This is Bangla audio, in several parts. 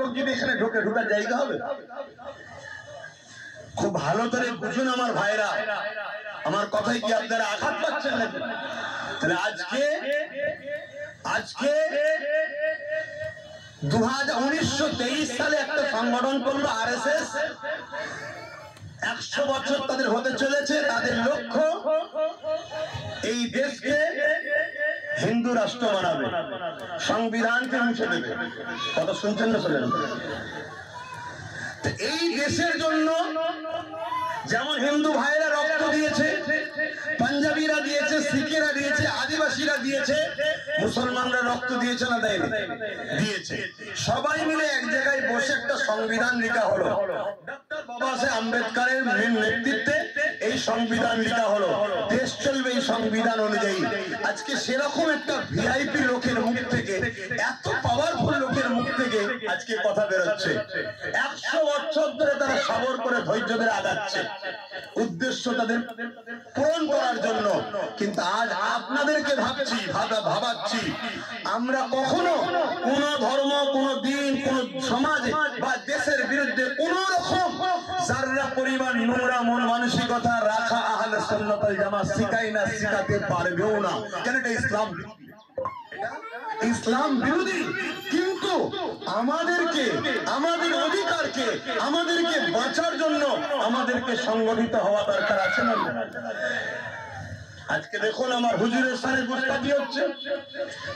লোক যদি এখানে ঢোকার জায়গা হবে? খুব ভালো করে বুঝুন আমার ভাইরা, আমার কথাই কি আপনারা আঘাত পাচ্ছেন না? তাহলে আজকে 1923 সালে একটা সংগঠন করলো RSS। 100 বছর তাদের হতে চলেছে। তাদের লক্ষ্য এই দেশকে হিন্দু রাষ্ট্র বানাবে, সংবিধানকে মুছে দেবে। কথা শুনছেন না? শোনেন। এই দেশের জন্য যেমন হিন্দু ভাইরা রক্ত দিয়েছে, পাঞ্জাবিরা দিয়েছে, শিখেরা দিয়েছে, আদিবাসীরা দিয়েছে, মুসলমানরা রক্ত দিয়েছে না দেয়নি? দিয়েছে। সবাই মিলে এক জায়গায় বসে একটা সংবিধান লেখা হলো। ডক্টর বাবা সাহেব আম্বেদকরের নেতৃত্বে এই সংবিধান লেখা হলো। দেশ চলবে এই সংবিধান অনুযায়ী। আজকে সেরকম একটা ভিআইপি লোকের মুখ থেকে, এত পাওয়ারফুল লোকের মুখ থেকে আজকে কথা বেরোচ্ছে। 100 বছর ধরে তারা সবর করে ধৈর্য ধরে আগাচ্ছে, উদ্দেশ্য তাদের পূরণ করার জন্য। কিন্তু আজ আপনাদেরকে ভাবাচ্ছি, আমরা কখনো কোন ধর্ম, কোন দিন, কোন সমাজ বা দেশের বিরুদ্ধে কোন রকম যারা পরিমাণ নোংরা মন মানসিকতা রাখা আহলে সুন্নাত ওয়াল জামাত শিখাই না, শিখাতে পারবেও না। কেন? এটা ইসলাম বিরোধী। কিন্তু আমাদেরকে, আমাদের অধিকারকে, আমাদেরকে বাঁচার জন্য আমাদেরকে সংগঠিত হওয়া দরকার আছে না? আজকে দেখুন আমার হুজুরের সামনে গুস্তাখি হচ্ছে,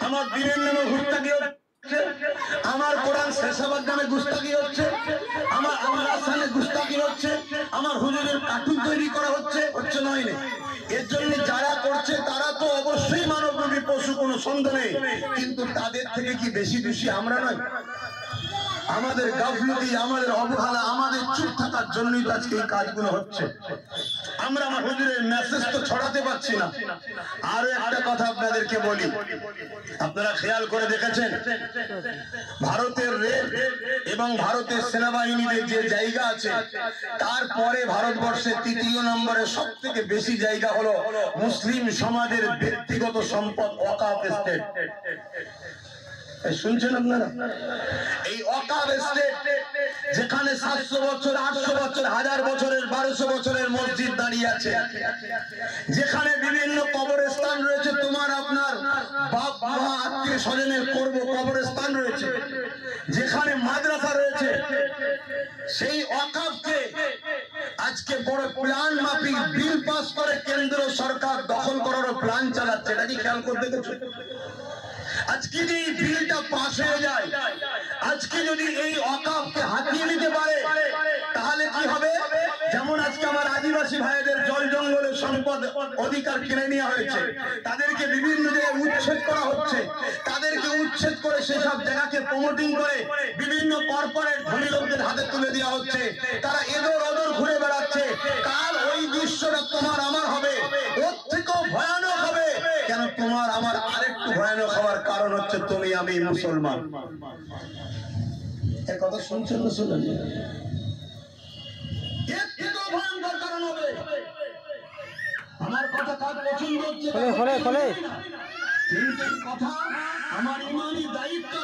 আমার দিনের নামে গুস্তাখি হচ্ছে, আমার কোরআন শেষ হবার নামে গুস্তাখি হচ্ছে, আমার আল্লাহর সামনে গুস্তাখি হচ্ছে, আমার হুজুরের কার্টুন তৈরি করা হচ্ছে নয়? এর জন্য যারা করছে তারা তো অবশ্যই মানবরূপী পশু, কোনো সন্দেহ নেই। কিন্তু তাদের থেকে কি বেশি দোষী আমরা নয়? আমাদের গাফলতি, আমাদের অবহেলা, আমাদের চুপ থাকার জন্যই তো আজকে এই কাজগুলো হচ্ছে। আমরা আমার হুজুরের মেসেজ তো ছড়াতে পারছি না। আরো একটা কথা আপনাদেরকে বলি, আপনারা খেয়াল করে দেখেছেন ভারতের রেল এবং ভারতের সেনাবাহিনীদের যে জায়গা আছে, তারপরে ভারতবর্ষের 3য় নম্বরে সব থেকে বেশি জায়গা হলো মুসলিম সমাজের ব্যক্তিগত সম্পদ ওয়াকফ এস্টেট। শুনছেন আপনারা? এই ওয়াকফ এস্টেট যেখানে 700 বছর, 800 বছর, 1000 বছরের, 1200 বছরের মসজিদ দাঁড়িয়ে আছে, যেখানে বিভিন্ন কবরস্থান রয়েছে, তোমার আপনার বাপ মা আত্মীয় স্বজনের করব কবরস্থান রয়েছে, যেখানে মাদ্রাসা রয়েছে, সেই ওয়াকফকে আজকে বড় প্ল্যান মাফিক বিল পাস করে কেন্দ্র সরকার দখল করার প্ল্যান চালাচ্ছে। এটা কি খেয়াল করে দেখেছো? আজকে যদি এই বিলটা পাস হয়ে যায়, আজকে যদি এই ওয়াকফকে হাতিয়ে নিতে পারে, তাহলে কি হবে? যেমন আজকে আমার আদিবাসী ভাইদের জল জঙ্গলের সম্পদ অধিকার কিনে নেওয়া হয়েছে, তাদেরকে বিভিন্ন জায়গায় উচ্ছেদ করা হচ্ছে, তাদেরকে উচ্ছেদ করে সেসব জায়গাকে প্রমোটিং করে বিভিন্ন কর্পোরেট ধনী লোকদের হাতে তুলে দেওয়া হচ্ছে। তারা এদর ওদর ঘুরে বেড়াচ্ছে। কাল ওই দৃশ্যটা তোমার আমার হবে, ওর থেকেও ভয়ানক হবে। কেন? তোমার আমার আরেকটু ভয়ানক হওয়ার কারণ হচ্ছে তুমি আমি মুসলমান। এ কথা শুনছেন না? শুনেন। ভয়ঙ্কর কারণ হবে। আমার কথা কার পছন্দ হচ্ছে? কথা আমার ইমানি দায়িত্ব।